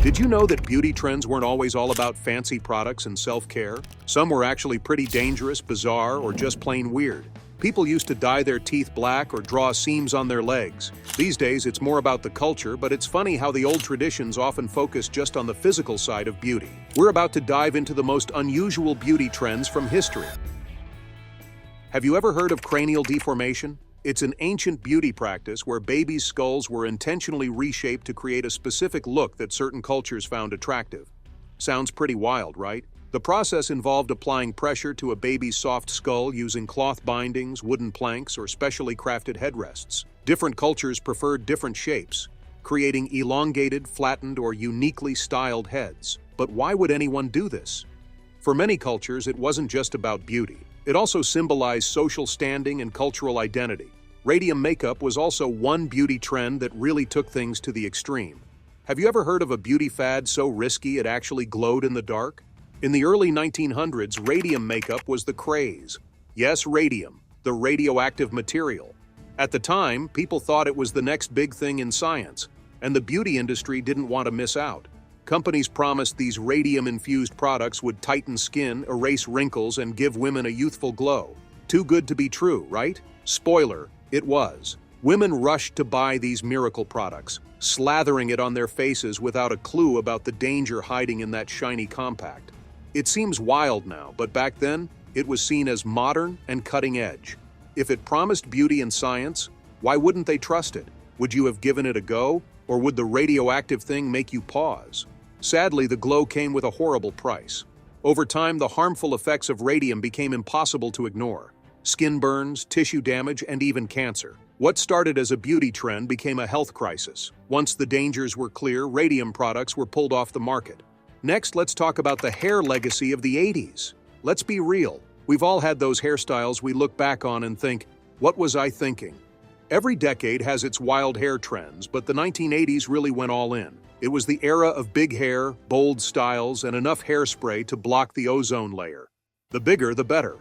Did you know that beauty trends weren't always all about fancy products and self-care? Some were actually pretty dangerous, bizarre, or just plain weird. People used to dye their teeth black or draw seams on their legs. These days, it's more about the culture, but it's funny how the old traditions often focus just on the physical side of beauty. We're about to dive into the most unusual beauty trends from history. Have you ever heard of cranial deformation? It's an ancient beauty practice where babies' skulls were intentionally reshaped to create a specific look that certain cultures found attractive. Sounds pretty wild, right? The process involved applying pressure to a baby's soft skull using cloth bindings, wooden planks, or specially crafted headrests. Different cultures preferred different shapes, creating elongated, flattened, or uniquely styled heads. But why would anyone do this? For many cultures, it wasn't just about beauty. It also symbolized social standing and cultural identity. Radium makeup was also one beauty trend that really took things to the extreme. Have you ever heard of a beauty fad so risky it actually glowed in the dark? In the early 1900s, radium makeup was the craze. Yes, radium, the radioactive material. At the time, people thought it was the next big thing in science, and the beauty industry didn't want to miss out. Companies promised these radium-infused products would tighten skin, erase wrinkles, and give women a youthful glow. Too good to be true, right? Spoiler, it was. Women rushed to buy these miracle products, slathering it on their faces without a clue about the danger hiding in that shiny compact. It seems wild now, but back then, it was seen as modern and cutting edge. If it promised beauty and science, why wouldn't they trust it? Would you have given it a go, or would the radioactive thing make you pause? Sadly, the glow came with a horrible price. Over time, the harmful effects of radium became impossible to ignore. Skin burns, tissue damage, and even cancer. What started as a beauty trend became a health crisis. Once the dangers were clear, radium products were pulled off the market. Next, let's talk about the hair legacy of the 80s. Let's be real. We've all had those hairstyles we look back on and think, what was I thinking? Every decade has its wild hair trends, but the 1980s really went all in. It was the era of big hair, bold styles, and enough hairspray to block the ozone layer. The bigger, the better.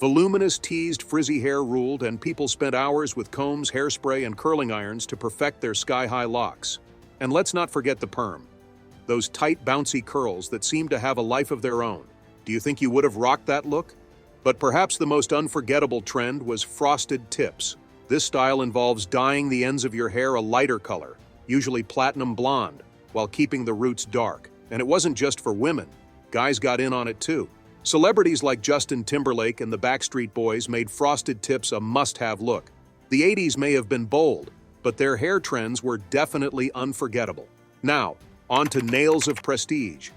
Voluminous, teased, frizzy hair ruled, and people spent hours with combs, hairspray, and curling irons to perfect their sky-high locks. And let's not forget the perm. Those tight, bouncy curls that seemed to have a life of their own. Do you think you would have rocked that look? But perhaps the most unforgettable trend was frosted tips. This style involves dyeing the ends of your hair a lighter color, usually platinum blonde, while keeping the roots dark. And it wasn't just for women. Guys got in on it too. Celebrities like Justin Timberlake and the Backstreet Boys made frosted tips a must-have look. The 80s may have been bold, but their hair trends were definitely unforgettable. Now, on to nails of prestige.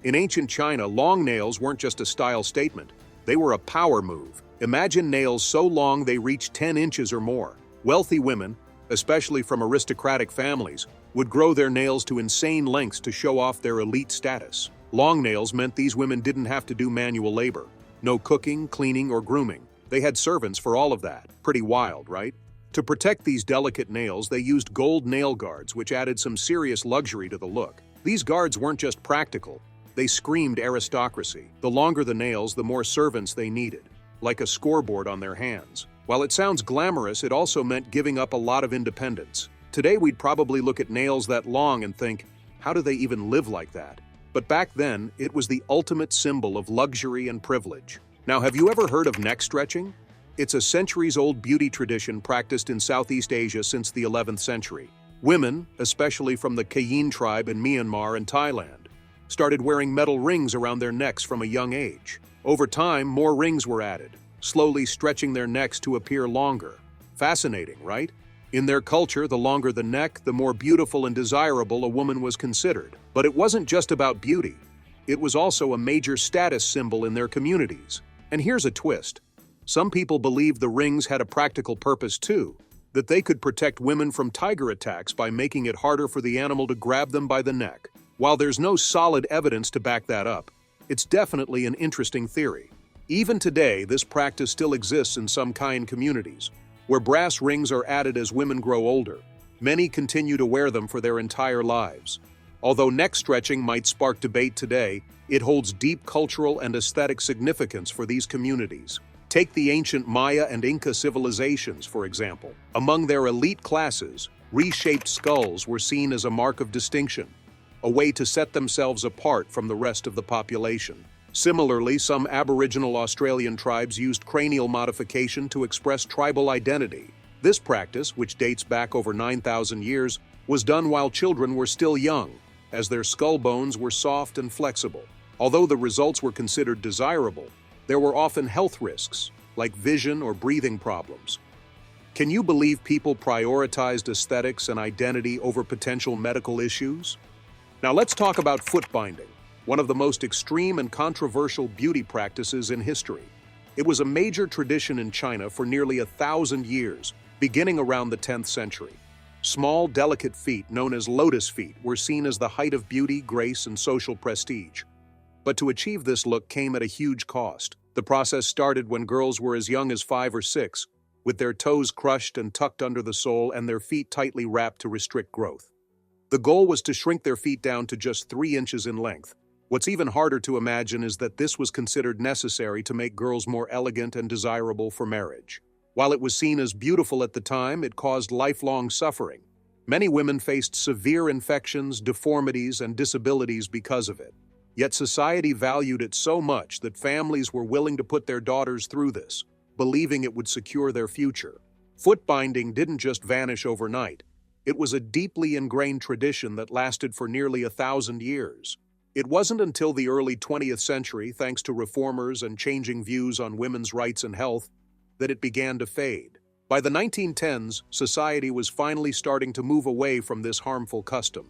In ancient China, long nails weren't just a style statement. They were a power move. Imagine nails so long they reached 10 inches or more. Wealthy women, especially from aristocratic families, would grow their nails to insane lengths to show off their elite status. Long nails meant these women didn't have to do manual labor. No cooking, cleaning, or grooming. They had servants for all of that. Pretty wild, right? To protect these delicate nails, they used gold nail guards, which added some serious luxury to the look. These guards weren't just practical. They screamed aristocracy. The longer the nails, the more servants they needed, like a scoreboard on their hands. While it sounds glamorous, it also meant giving up a lot of independence. Today, we'd probably look at nails that long and think, how do they even live like that? But back then, it was the ultimate symbol of luxury and privilege. Now, have you ever heard of neck stretching? It's a centuries-old beauty tradition practiced in Southeast Asia since the 11th century. Women, especially from the Hygiene tribe in Myanmar and Thailand, started wearing metal rings around their necks from a young age. Over time, more rings were added, slowly stretching their necks to appear longer. Fascinating, right? In their culture, the longer the neck, the more beautiful and desirable a woman was considered. But it wasn't just about beauty. It was also a major status symbol in their communities. And here's a twist. Some people believed the rings had a practical purpose too, that they could protect women from tiger attacks by making it harder for the animal to grab them by the neck. While there's no solid evidence to back that up, it's definitely an interesting theory. Even today, this practice still exists in some Kayan communities, where brass rings are added as women grow older. Many continue to wear them for their entire lives. Although neck stretching might spark debate today, it holds deep cultural and aesthetic significance for these communities. Take the ancient Maya and Inca civilizations, for example. Among their elite classes, reshaped skulls were seen as a mark of distinction. a way to set themselves apart from the rest of the population. Similarly, some Aboriginal Australian tribes used cranial modification to express tribal identity. This practice, which dates back over 9,000 years, was done while children were still young, as their skull bones were soft and flexible. Although the results were considered desirable, there were often health risks, like vision or breathing problems. Can you believe people prioritized aesthetics and identity over potential medical issues? Now let's talk about footbinding, one of the most extreme and controversial beauty practices in history. It was a major tradition in China for nearly 1,000 years, beginning around the 10th century. Small, delicate feet, known as lotus feet, were seen as the height of beauty, grace, and social prestige. But to achieve this look came at a huge cost. The process started when girls were as young as 5 or 6, with their toes crushed and tucked under the sole and their feet tightly wrapped to restrict growth. The goal was to shrink their feet down to just 3 inches in length. What's even harder to imagine is that this was considered necessary to make girls more elegant and desirable for marriage. While it was seen as beautiful at the time, it caused lifelong suffering. Many women faced severe infections, deformities, and disabilities because of it. Yet society valued it so much that families were willing to put their daughters through this, believing it would secure their future. Footbinding didn't just vanish overnight. It was a deeply ingrained tradition that lasted for nearly 1,000 years. It wasn't until the early 20th century, thanks to reformers and changing views on women's rights and health, that it began to fade. By the 1910s, society was finally starting to move away from this harmful custom.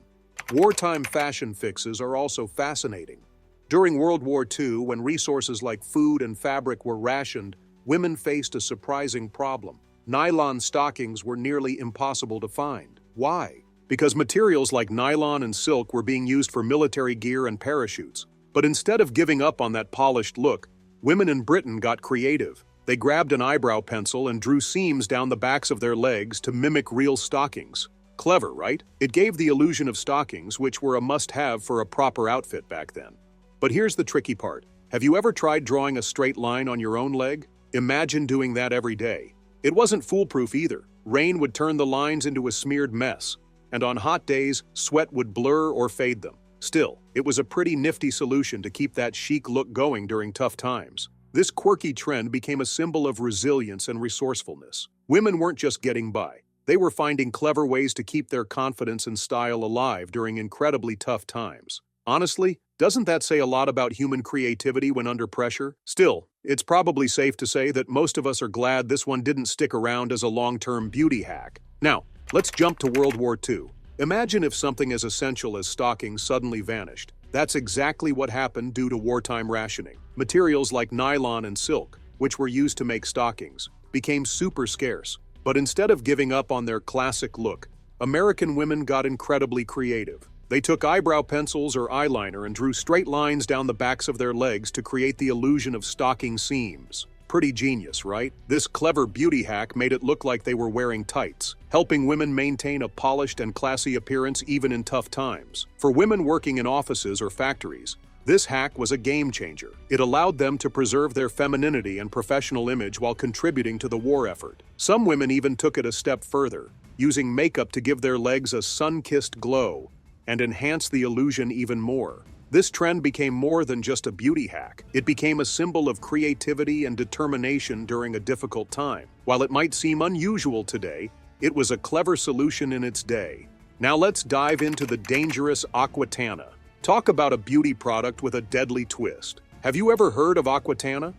Wartime fashion fixes are also fascinating. During World War II, when resources like food and fabric were rationed, women faced a surprising problem. Nylon stockings were nearly impossible to find. Why? Because materials like nylon and silk were being used for military gear and parachutes. But instead of giving up on that polished look, women in Britain got creative. They grabbed an eyebrow pencil and drew seams down the backs of their legs to mimic real stockings. Clever, right? It gave the illusion of stockings, which were a must-have for a proper outfit back then. But here's the tricky part. Have you ever tried drawing a straight line on your own leg? Imagine doing that every day. It wasn't foolproof either. Rain would turn the lines into a smeared mess, and on hot days, sweat would blur or fade them. Still, it was a pretty nifty solution to keep that chic look going during tough times. This quirky trend became a symbol of resilience and resourcefulness. Women weren't just getting by. They were finding clever ways to keep their confidence and style alive during incredibly tough times. Honestly, doesn't that say a lot about human creativity when under pressure? Still, it's probably safe to say that most of us are glad this one didn't stick around as a long-term beauty hack. Now, let's jump to World War II. Imagine if something as essential as stockings suddenly vanished. That's exactly what happened due to wartime rationing. Materials like nylon and silk, which were used to make stockings, became super scarce. But instead of giving up on their classic look, American women got incredibly creative. They took eyebrow pencils or eyeliner and drew straight lines down the backs of their legs to create the illusion of stocking seams. Pretty genius, right? This clever beauty hack made it look like they were wearing tights, helping women maintain a polished and classy appearance even in tough times. For women working in offices or factories, this hack was a game changer. It allowed them to preserve their femininity and professional image while contributing to the war effort. Some women even took it a step further, using makeup to give their legs a sun-kissed glow and enhance the illusion even more. This trend became more than just a beauty hack. It became a symbol of creativity and determination during a difficult time. While it might seem unusual today, it was a clever solution in its day. Now let's dive into the dangerous Aquatana. Talk about a beauty product with a deadly twist. Have you ever heard of Aquatana?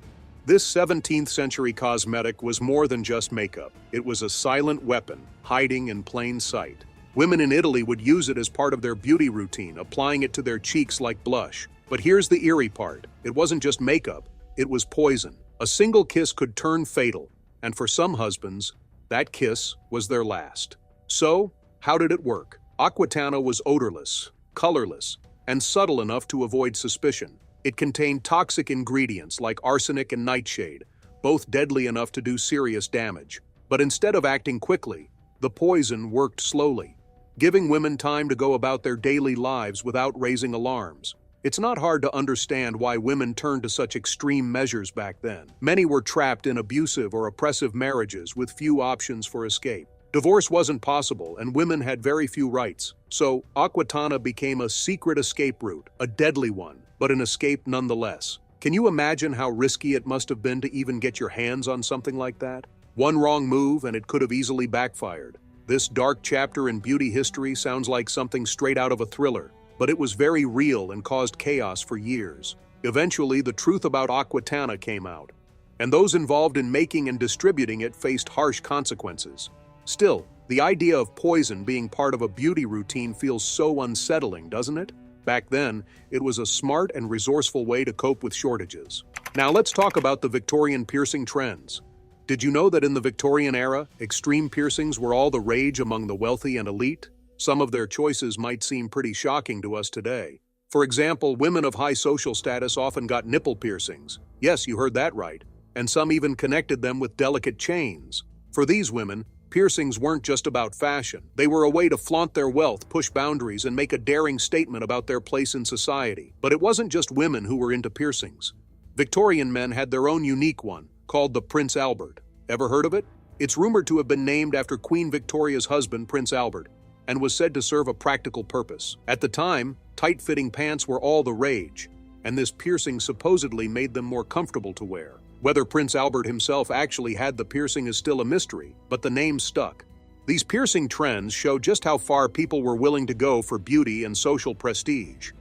This 17th century cosmetic was more than just makeup. It was a silent weapon, hiding in plain sight. Women in Italy would use it as part of their beauty routine, applying it to their cheeks like blush. But here's the eerie part. It wasn't just makeup, it was poison. A single kiss could turn fatal, and for some husbands, that kiss was their last. So, how did it work? Aquatana was odorless, colorless, and subtle enough to avoid suspicion. It contained toxic ingredients like arsenic and nightshade, both deadly enough to do serious damage. But instead of acting quickly, the poison worked slowly, giving women time to go about their daily lives without raising alarms. It's not hard to understand why women turned to such extreme measures back then. Many were trapped in abusive or oppressive marriages with few options for escape. Divorce wasn't possible, and women had very few rights. So, Aquatana became a secret escape route, a deadly one, but an escape nonetheless. Can you imagine how risky it must have been to even get your hands on something like that? One wrong move, and it could have easily backfired. This dark chapter in beauty history sounds like something straight out of a thriller, but it was very real and caused chaos for years. Eventually, the truth about Aquatana came out, and those involved in making and distributing it faced harsh consequences. Still, the idea of poison being part of a beauty routine feels so unsettling, doesn't it? Back then, it was a smart and resourceful way to cope with shortages. Now let's talk about the Victorian piercing trends. Did you know that in the Victorian era, extreme piercings were all the rage among the wealthy and elite? Some of their choices might seem pretty shocking to us today. For example, women of high social status often got nipple piercings. Yes, you heard that right. And some even connected them with delicate chains. For these women, piercings weren't just about fashion. They were a way to flaunt their wealth, push boundaries, and make a daring statement about their place in society. But it wasn't just women who were into piercings. Victorian men had their own unique one, called the Prince Albert. Ever heard of it? It's rumored to have been named after Queen Victoria's husband, Prince Albert, and was said to serve a practical purpose. At the time, tight-fitting pants were all the rage, and this piercing supposedly made them more comfortable to wear. Whether Prince Albert himself actually had the piercing is still a mystery, but the name stuck. These piercing trends show just how far people were willing to go for beauty and social prestige.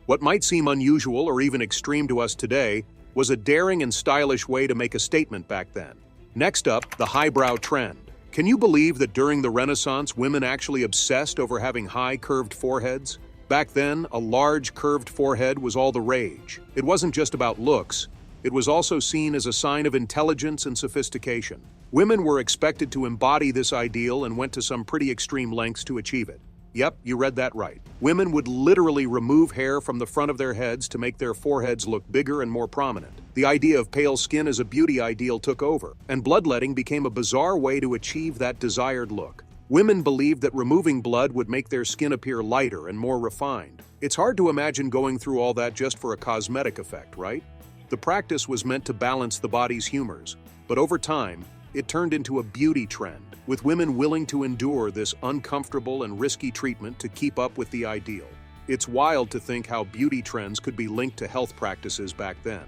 What might seem unusual or even extreme to us today was a daring and stylish way to make a statement back then. Next up, the highbrow trend. Can you believe that during the Renaissance, women actually obsessed over having high curved foreheads? Back then, a large curved forehead was all the rage. It wasn't just about looks. It was also seen as a sign of intelligence and sophistication. Women were expected to embody this ideal and went to some pretty extreme lengths to achieve it. Yep, you read that right. Women would literally remove hair from the front of their heads to make their foreheads look bigger and more prominent. The idea of pale skin as a beauty ideal took over, and bloodletting became a bizarre way to achieve that desired look. Women believed that removing blood would make their skin appear lighter and more refined. It's hard to imagine going through all that just for a cosmetic effect, right? The practice was meant to balance the body's humors, but over time, it turned into a beauty trend, with women willing to endure this uncomfortable and risky treatment to keep up with the ideal. It's wild to think how beauty trends could be linked to health practices back then.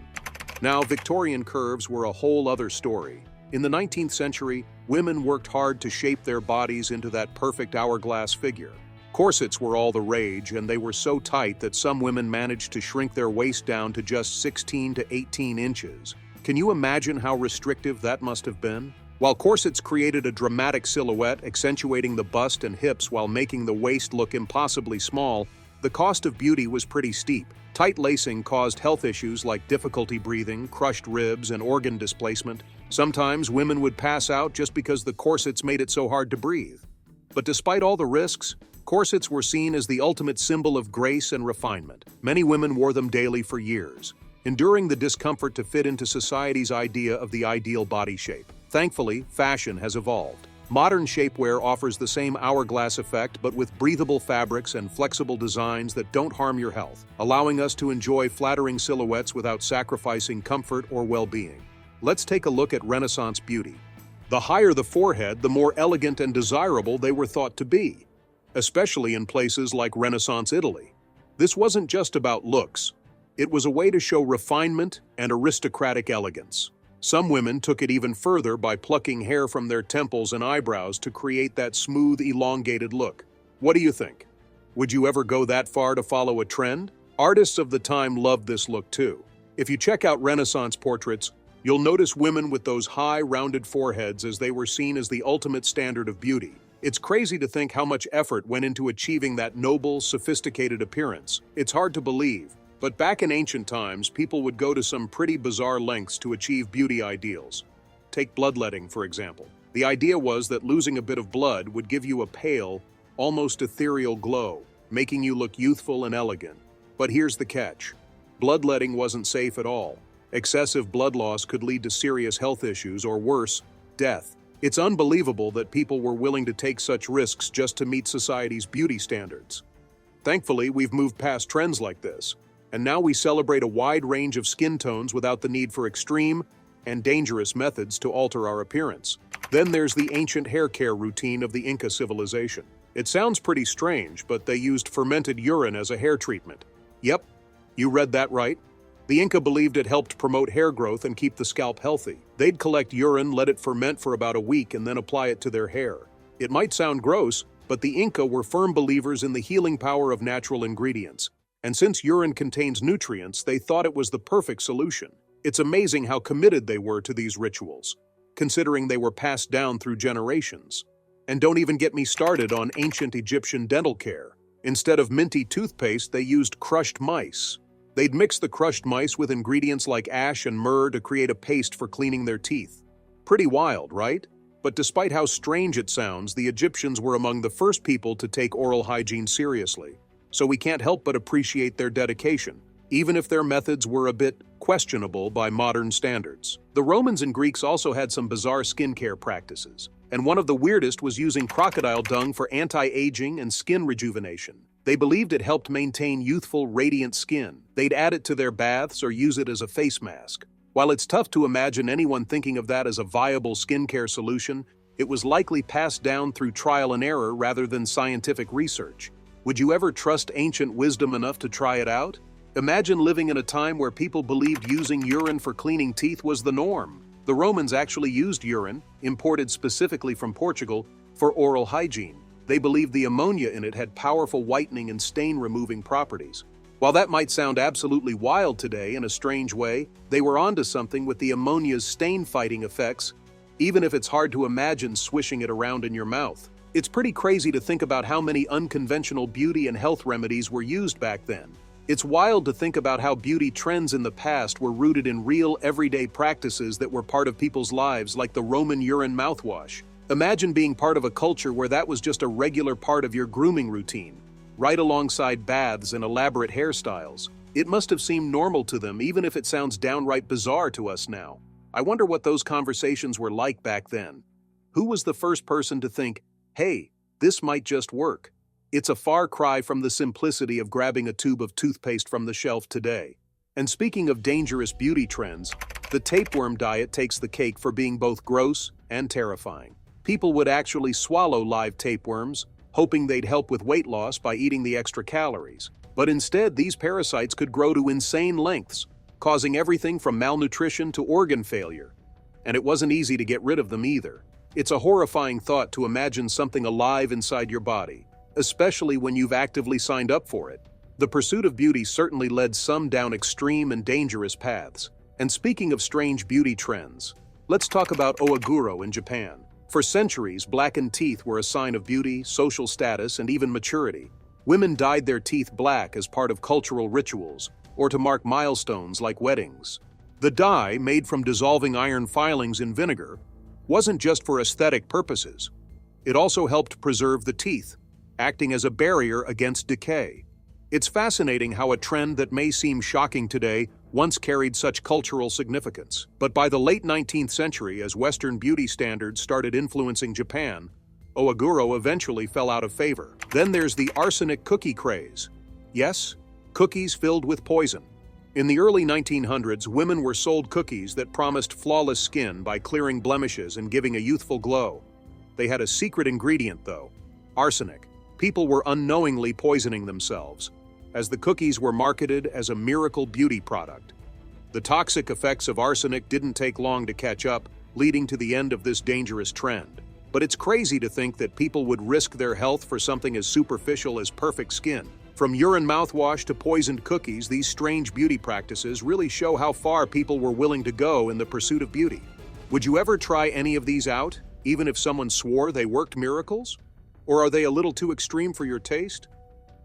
Now, Victorian curves were a whole other story. In the 19th century, women worked hard to shape their bodies into that perfect hourglass figure. Corsets were all the rage, and they were so tight that some women managed to shrink their waist down to just 16 to 18 inches. Can you imagine how restrictive that must have been? While corsets created a dramatic silhouette, accentuating the bust and hips while making the waist look impossibly small, the cost of beauty was pretty steep. Tight lacing caused health issues like difficulty breathing, crushed ribs, and organ displacement. Sometimes women would pass out just because the corsets made it so hard to breathe. But despite all the risks, corsets were seen as the ultimate symbol of grace and refinement. Many women wore them daily for years, enduring the discomfort to fit into society's idea of the ideal body shape. Thankfully, fashion has evolved. Modern shapewear offers the same hourglass effect but with breathable fabrics and flexible designs that don't harm your health, allowing us to enjoy flattering silhouettes without sacrificing comfort or well-being. Let's take a look at Renaissance beauty. The higher the forehead, the more elegant and desirable they were thought to be, especially in places like Renaissance Italy. This wasn't just about looks. It was a way to show refinement and aristocratic elegance. Some women took it even further by plucking hair from their temples and eyebrows to create that smooth, elongated look. What do you think? Would you ever go that far to follow a trend? Artists of the time loved this look too. If you check out Renaissance portraits, you'll notice women with those high, rounded foreheads as they were seen as the ultimate standard of beauty. It's crazy to think how much effort went into achieving that noble, sophisticated appearance. It's hard to believe. But back in ancient times, people would go to some pretty bizarre lengths to achieve beauty ideals. Take bloodletting, for example. The idea was that losing a bit of blood would give you a pale, almost ethereal glow, making you look youthful and elegant. But here's the catch. Bloodletting wasn't safe at all. Excessive blood loss could lead to serious health issues or worse, death. It's unbelievable that people were willing to take such risks just to meet society's beauty standards. Thankfully, we've moved past trends like this, and now we celebrate a wide range of skin tones without the need for extreme and dangerous methods to alter our appearance. Then there's the ancient hair care routine of the Inca civilization. It sounds pretty strange, but they used fermented urine as a hair treatment. Yep, you read that right. The Inca believed it helped promote hair growth and keep the scalp healthy. They'd collect urine, let it ferment for about a week, and then apply it to their hair. It might sound gross, but the Inca were firm believers in the healing power of natural ingredients. And since urine contains nutrients, they thought it was the perfect solution. It's amazing how committed they were to these rituals, considering they were passed down through generations. And don't even get me started on ancient Egyptian dental care. Instead of minty toothpaste, they used crushed mice. They'd mix the crushed mice with ingredients like ash and myrrh to create a paste for cleaning their teeth. Pretty wild, right? But despite how strange it sounds, the Egyptians were among the first people to take oral hygiene seriously. So we can't help but appreciate their dedication, even if their methods were a bit questionable by modern standards. The Romans and Greeks also had some bizarre skincare practices, and one of the weirdest was using crocodile dung for anti-aging and skin rejuvenation. They believed it helped maintain youthful, radiant skin. They'd add it to their baths or use it as a face mask. While it's tough to imagine anyone thinking of that as a viable skincare solution, it was likely passed down through trial and error rather than scientific research. Would you ever trust ancient wisdom enough to try it out? Imagine living in a time where people believed using urine for cleaning teeth was the norm. The Romans actually used urine, imported specifically from Portugal, for oral hygiene. They believed the ammonia in it had powerful whitening and stain-removing properties. While that might sound absolutely wild today in a strange way, they were onto something with the ammonia's stain-fighting effects, even if it's hard to imagine swishing it around in your mouth. It's pretty crazy to think about how many unconventional beauty and health remedies were used back then. It's wild to think about how beauty trends in the past were rooted in real, everyday practices that were part of people's lives, like the Roman urine mouthwash. Imagine being part of a culture where that was just a regular part of your grooming routine, right alongside baths and elaborate hairstyles. It must have seemed normal to them, even if it sounds downright bizarre to us now. I wonder what those conversations were like back then. Who was the first person to think, hey, this might just work? It's a far cry from the simplicity of grabbing a tube of toothpaste from the shelf today. And speaking of dangerous beauty trends, the tapeworm diet takes the cake for being both gross and terrifying. People would actually swallow live tapeworms, hoping they'd help with weight loss by eating the extra calories. But instead, these parasites could grow to insane lengths, causing everything from malnutrition to organ failure. And it wasn't easy to get rid of them either. It's a horrifying thought to imagine something alive inside your body, especially when you've actively signed up for it. The pursuit of beauty certainly led some down extreme and dangerous paths. And speaking of strange beauty trends, let's talk about Oaguro in Japan. For centuries, blackened teeth were a sign of beauty, social status, and even maturity. Women dyed their teeth black as part of cultural rituals, or to mark milestones like weddings. The dye, made from dissolving iron filings in vinegar, wasn't just for aesthetic purposes. It also helped preserve the teeth, acting as a barrier against decay. It's fascinating how a trend that may seem shocking today once carried such cultural significance. But by the late 19th century, as Western beauty standards started influencing Japan, Oaguro eventually fell out of favor. Then there's the arsenic cookie craze. Yes, cookies filled with poison. In the early 1900s, women were sold cookies that promised flawless skin by clearing blemishes and giving a youthful glow. They had a secret ingredient, though: arsenic. People were unknowingly poisoning themselves, as the cookies were marketed as a miracle beauty product. The toxic effects of arsenic didn't take long to catch up, leading to the end of this dangerous trend. But it's crazy to think that people would risk their health for something as superficial as perfect skin. From urine mouthwash to poisoned cookies, these strange beauty practices really show how far people were willing to go in the pursuit of beauty. Would you ever try any of these out, even if someone swore they worked miracles? Or are they a little too extreme for your taste?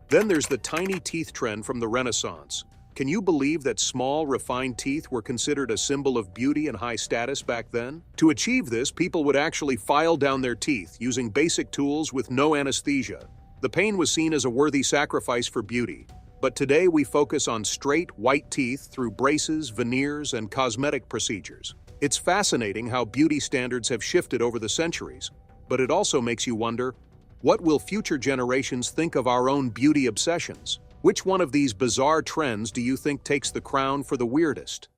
Then there's the tiny teeth trend from the Renaissance. Can you believe that small, refined teeth were considered a symbol of beauty and high status back then? To achieve this, people would actually file down their teeth using basic tools with no anesthesia. The pain was seen as a worthy sacrifice for beauty. But today we focus on straight, white teeth through braces, veneers, and cosmetic procedures. It's fascinating how beauty standards have shifted over the centuries, but it also makes you wonder, what will future generations think of our own beauty obsessions? Which one of these bizarre trends do you think takes the crown for the weirdest?